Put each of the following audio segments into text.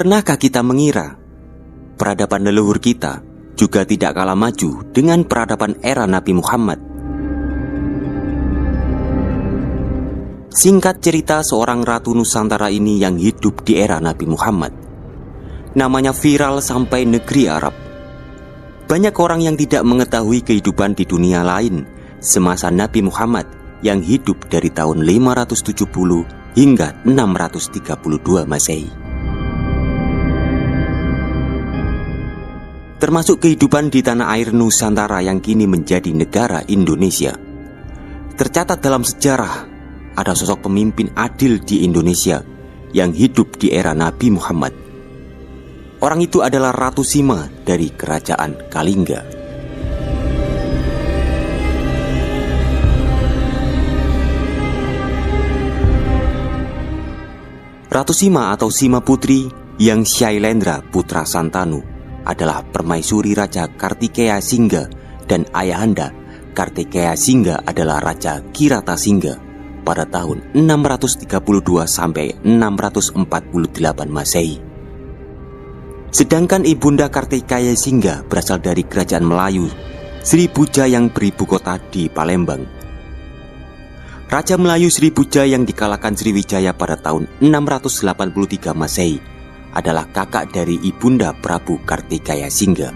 Pernahkah kita mengira peradaban leluhur kita juga tidak kalah maju dengan peradaban era Nabi Muhammad? Singkat cerita, seorang ratu Nusantara ini yang hidup di era Nabi Muhammad, namanya viral sampai negeri Arab. Banyak orang yang tidak mengetahui kehidupan di dunia lain semasa Nabi Muhammad yang hidup dari tahun 570 hingga 632 Masehi. Termasuk kehidupan di tanah air Nusantara yang kini menjadi negara Indonesia. Tercatat dalam sejarah, ada sosok pemimpin adil di Indonesia yang hidup di era Nabi Muhammad. Orang itu adalah Ratu Sima dari Kerajaan Kalingga. Ratu Sima atau Sima Putri yang Syailendra Putra Santanu adalah permaisuri Raja Kartikeya Singga, dan ayahanda Kartikeya Singga adalah Raja Kirata Singga pada tahun 632 sampai 648 Masehi. Sedangkan ibunda Kartikeya Singga berasal dari kerajaan Melayu Sribuja yang beribu kota di Palembang. Raja Melayu Sribuja yang dikalahkan Sriwijaya pada tahun 683 Masehi adalah kakak dari ibunda Prabu Kartikeya Singga.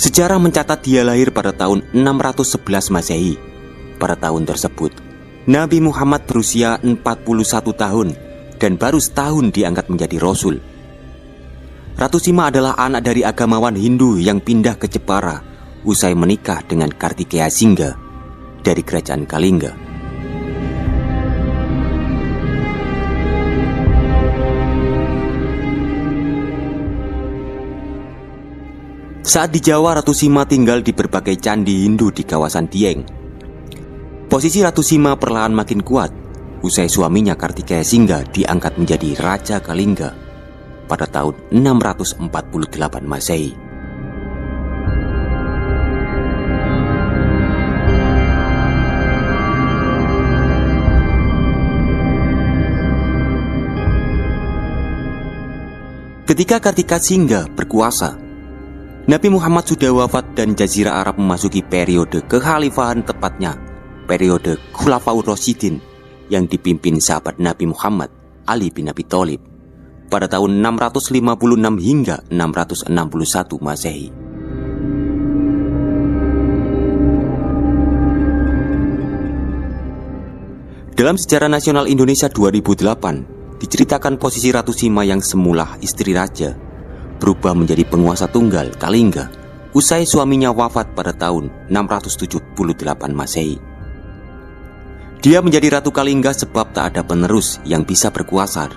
Sejarah mencatat dia lahir pada tahun 611 Masehi. Pada tahun tersebut, Nabi Muhammad berusia 41 tahun dan baru setahun diangkat menjadi Rasul. Ratu Sima adalah anak dari agamawan Hindu yang pindah ke Jepara usai menikah dengan Kartikeya Singga dari Kerajaan Kalingga. Saat di Jawa, Ratu Sima tinggal di berbagai candi Hindu di kawasan Dieng. Posisi Ratu Sima perlahan makin kuat usai suaminya Kartikeya Singga diangkat menjadi Raja Kalingga pada tahun 648 Masehi. Ketika Kartikeya Singga berkuasa, Nabi Muhammad sudah wafat dan Jazirah Arab memasuki periode kekhalifahan, tepatnya periode Khulafaur Rasyidin yang dipimpin sahabat Nabi Muhammad, Ali bin Abi Thalib, pada tahun 656 hingga 661 Masehi. Dalam Sejarah Nasional Indonesia 2008, diceritakan posisi Ratu Sima yang semula istri raja berubah menjadi penguasa tunggal Kalingga usai suaminya wafat pada tahun 678 Masehi. Dia menjadi Ratu Kalingga sebab tak ada penerus yang bisa berkuasa,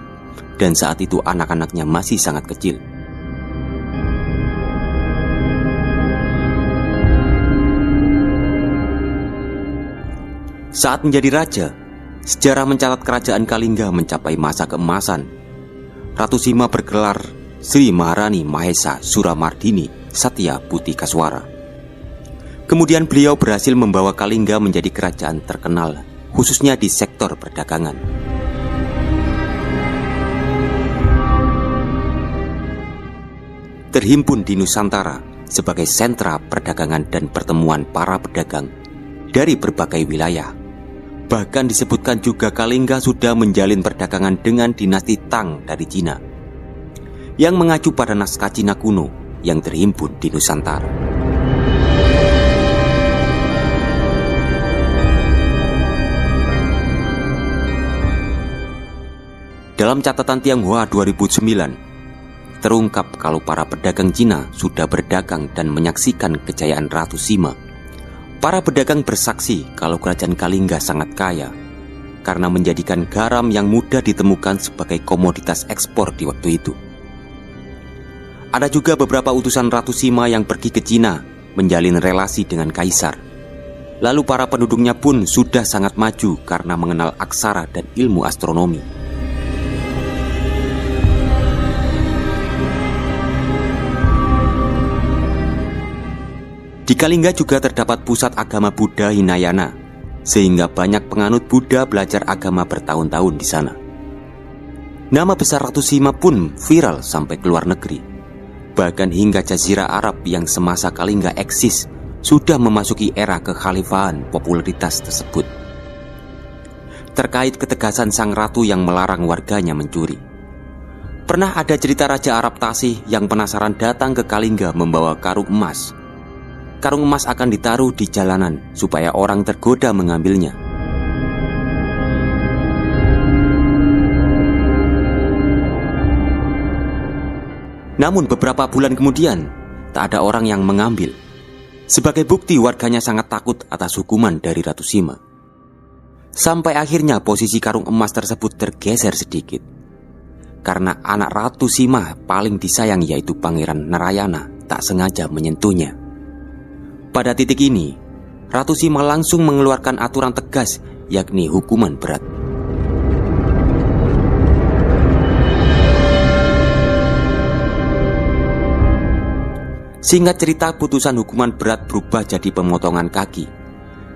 dan saat itu anak-anaknya masih sangat kecil. Saat menjadi raja, sejarah mencatat kerajaan Kalingga mencapai masa keemasan. Ratu Sima bergelar Sri Maharani Mahesa Suramardini Satya Putih Kaswara. Kemudian beliau berhasil membawa Kalingga menjadi kerajaan terkenal, khususnya di sektor perdagangan. Terhimpun di Nusantara sebagai sentra perdagangan dan pertemuan para pedagang dari berbagai wilayah. Bahkan disebutkan juga Kalingga sudah menjalin perdagangan dengan dinasti Tang dari Cina, yang mengacu pada naskah Cina kuno yang terhimpun di Nusantara. Dalam catatan Tianghua 2009, terungkap kalau para pedagang Cina sudah berdagang dan menyaksikan kejayaan Ratu Sima. Para pedagang bersaksi kalau kerajaan Kalingga sangat kaya karena menjadikan garam yang mudah ditemukan sebagai komoditas ekspor di waktu itu. Ada juga beberapa utusan Ratu Sima yang pergi ke Cina menjalin relasi dengan kaisar. Lalu para penduduknya pun sudah sangat maju karena mengenal aksara dan ilmu astronomi. Di Kalingga juga terdapat pusat agama Buddha Hinayana, sehingga banyak penganut Buddha belajar agama bertahun-tahun di sana. Nama besar Ratu Sima pun viral sampai ke luar negeri. Bahkan hingga Jazirah Arab yang semasa Kalingga eksis sudah memasuki era kekhalifahan popularitas tersebut. Terkait ketegasan sang ratu yang melarang warganya mencuri, pernah ada cerita Raja Arab Tasih yang penasaran datang ke Kalingga membawa karung emas. Karung emas akan ditaruh di jalanan supaya orang tergoda mengambilnya. Namun beberapa bulan kemudian, tak ada orang yang mengambil. Sebagai bukti warganya sangat takut atas hukuman dari Ratu Sima. Sampai akhirnya posisi karung emas tersebut tergeser sedikit. Karena anak Ratu Sima paling disayang yaitu Pangeran Narayana tak sengaja menyentuhnya. Pada titik ini, Ratu Sima langsung mengeluarkan aturan tegas, yakni hukuman berat. Singkat cerita, putusan hukuman berat berubah jadi pemotongan kaki,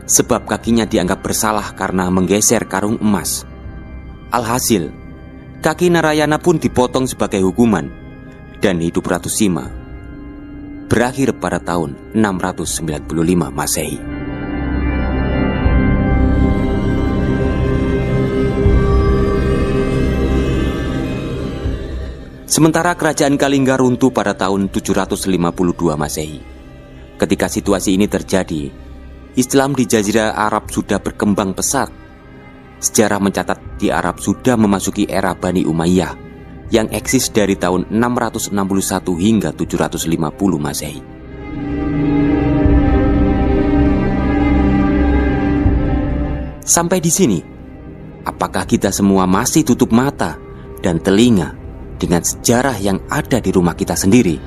sebab kakinya dianggap bersalah karena menggeser karung emas. Alhasil, kaki Narayana pun dipotong sebagai hukuman, dan hidup Ratu Sima berakhir pada tahun 695 Masehi. Sementara kerajaan Kalingga runtuh pada tahun 752 Masehi. Ketika situasi ini terjadi, Islam di Jazirah Arab sudah berkembang pesat. Sejarah mencatat di Arab sudah memasuki era Bani Umayyah yang eksis dari tahun 661 hingga 750 Masehi. Sampai di sini, apakah kita semua masih tutup mata dan telinga dengan sejarah yang ada di rumah kita sendiri?